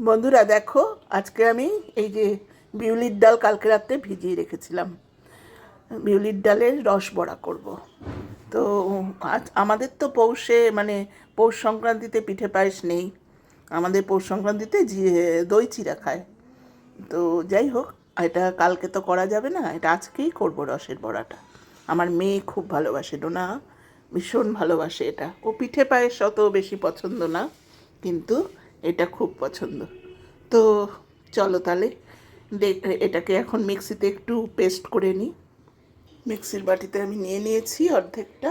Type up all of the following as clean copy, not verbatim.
বন্ধুরা দেখো, আজকে আমি এই যে বিউলির ডাল কালকে রাত্রে ভিজিয়ে রেখেছিলাম, বিউলির ডালের রস বড়া করব। তো আজ আমাদের তো পৌষ সংক্রান্তিতে পিঠে পায়েস নেই। আমাদের পৌষ সংক্রান্তিতে দই চিড়া খায়। তো যাই হোক, এটা কালকে তো করা যাবে না, এটা আজকেই করব রসের বড়াটা। আমার মেয়ে খুব ভালোবাসে, ডোনা ভীষণ ভালোবাসে এটা। ও পিঠে পায়েস অত বেশি পছন্দ না, কিন্তু এটা খুব পছন্দ। তো চলো তাহলে এটাকে এখন মিক্সিতে একটু পেস্ট করে নিই। মিক্সির বাটিতে আমি নিয়ে নিয়েছি অর্ধেকটা,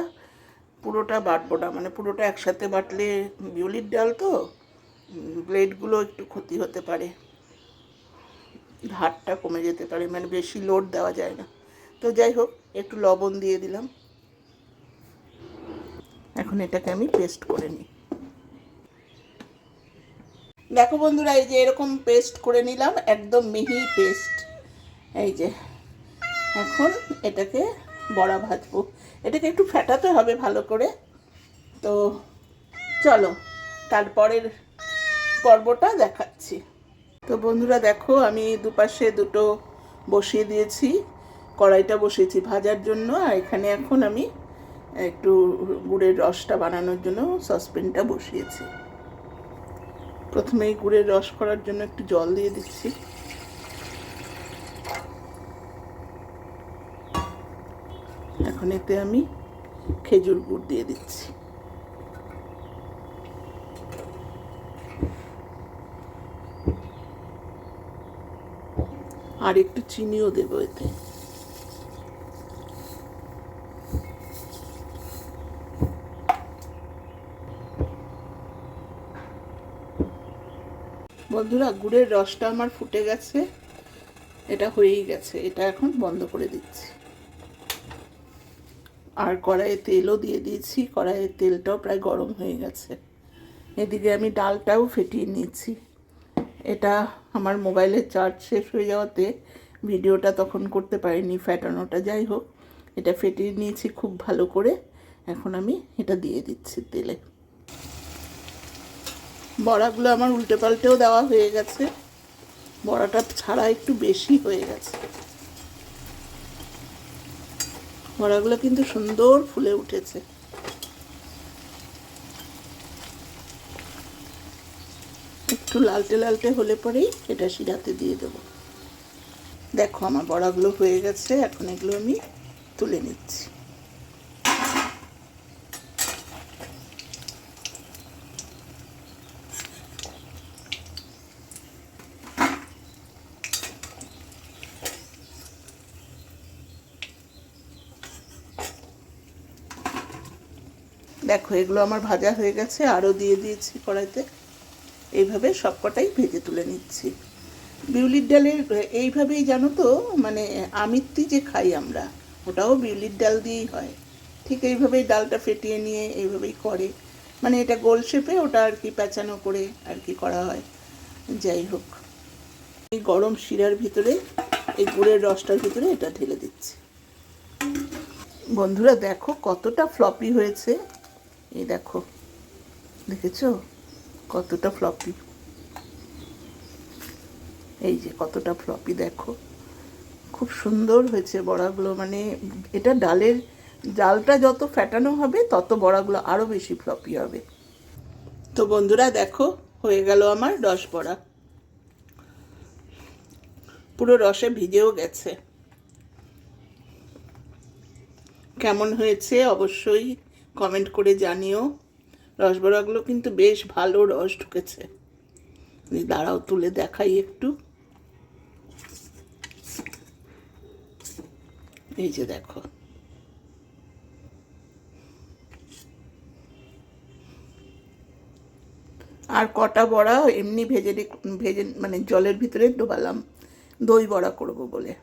পুরোটা বাটবো না, পুরোটা একসাথে বাটলে বিউলির ডাল তো ব্লেডগুলো একটু ক্ষতি হতে পারে, ধারটা কমে যেতে পারে, বেশি লোড দেওয়া যায় না। তো যাই হোক, একটু লবণ দিয়ে দিলাম। এখন এটাকে আমি পেস্ট করে নিই। দেখো বন্ধুরা, এই যে এরকম পেস্ট করে নিলাম, একদম মিহি পেস্ট। এই যে এখন এটাকে বড়া ভাজবো, এটাকে একটু ফেটাতে হবে ভালো করে। তো চলো তারপরের পর্বটা দেখাচ্ছি। তো বন্ধুরা দেখো, আমি দুপাশে দুটো বসিয়ে দিয়েছি, কড়াইটা বসিয়েছি ভাজার জন্য, আর এখানে এখন আমি একটু গুড়ের রসটা বানানোর জন্য সসপ্যানটা বসিয়েছি। প্রথমেই গুড়ের রস করার জন্য একটু জল দিয়ে দিচ্ছি। এখন এতে আমি খেজুর গুড় দিয়ে দিচ্ছি, আর একটু চিনিও দেবো এতে। বন্ধুরা, গুড়ের রসটা আমার ফুটে গেছে, এটা হয়েই গেছে, এটা এখন বন্ধ করে দিচ্ছি। আর কড়াইয়ে তেলও দিয়ে দিয়েছি, কড়াইয়ের তেলটাও প্রায় গরম হয়ে গেছে। এদিকে আমি ডালটাও ফেটিয়ে নিয়েছি। এটা আমার মোবাইলের চার্জ শেষ হয়ে যাওয়াতে ভিডিওটা তখন করতে পারিনি ফেটানোটা। যাই হোক, এটা ফেটিয়ে নিয়েছি খুব ভালো করে। এখন আমি এটা দিয়ে দিচ্ছি তেলে। বড়াগুলো আমার উল্টে পাল্টেও দেওয়া হয়ে গেছে, বড়াটা ছাড়া একটু বেশি হয়ে গেছে। বড়াগুলো কিন্তু সুন্দর ফুলে উঠেছে। একটু লালটে লালটে হলে পরেই এটা শিরাতে দিয়ে দেবো। দেখো আমার বড়াগুলো হয়ে গেছে, এখন এগুলো আমি তুলে নিচ্ছি। দেখো এগুলো আমার ভাজা হয়ে গেছে, আরও দিয়ে দিয়েছি কড়াইতে। এইভাবে সবকটাই ভেজে তুলে নিচ্ছি। বিউলির ডালের এইভাবেই জানো তো, আমিত্তি যে খাই আমরা, ওটাও বিউলির ডাল দিয়েই হয়। ঠিক এইভাবেই ডালটা ফেটিয়ে নিয়ে এইভাবেই করে, এটা গোল শেপে ওটা আর কি প্যাঁচানো করে আর কি করা হয়। যাই হোক, এই গরম শিরার ভিতরে, এই গুড়ের রসটার ভিতরে এটা ঢেলে দিচ্ছি। বন্ধুরা দেখো কতটা ফ্লপি হয়েছে, এই দেখো, দেখেছো কতটা ফ্লপি, এই যে কতটা ফ্লপি দেখো, খুব সুন্দর হয়েছে বড়াগুলো। এটা ডালটা যত ফ্যাটানো হবে তত বড়াগুলো আরও বেশি ফ্লপি হবে। তো বন্ধুরা দেখো, হয়ে গেল আমার রস বড়া, পুরো রসে ভিজেও গেছে। কেমন হয়েছে অবশ্যই কমেন্ট করে জানিও। রস বড়াগুলো কিন্তু বেশ ভালো রস ঢুকেছে। দাঁড়াও তুলে দেখাই একটু, এই যে দেখো। আর কটা বড়া এমনি ভেজে জলের ভিতরে ডোবালাম, দই বড়া করব বলে।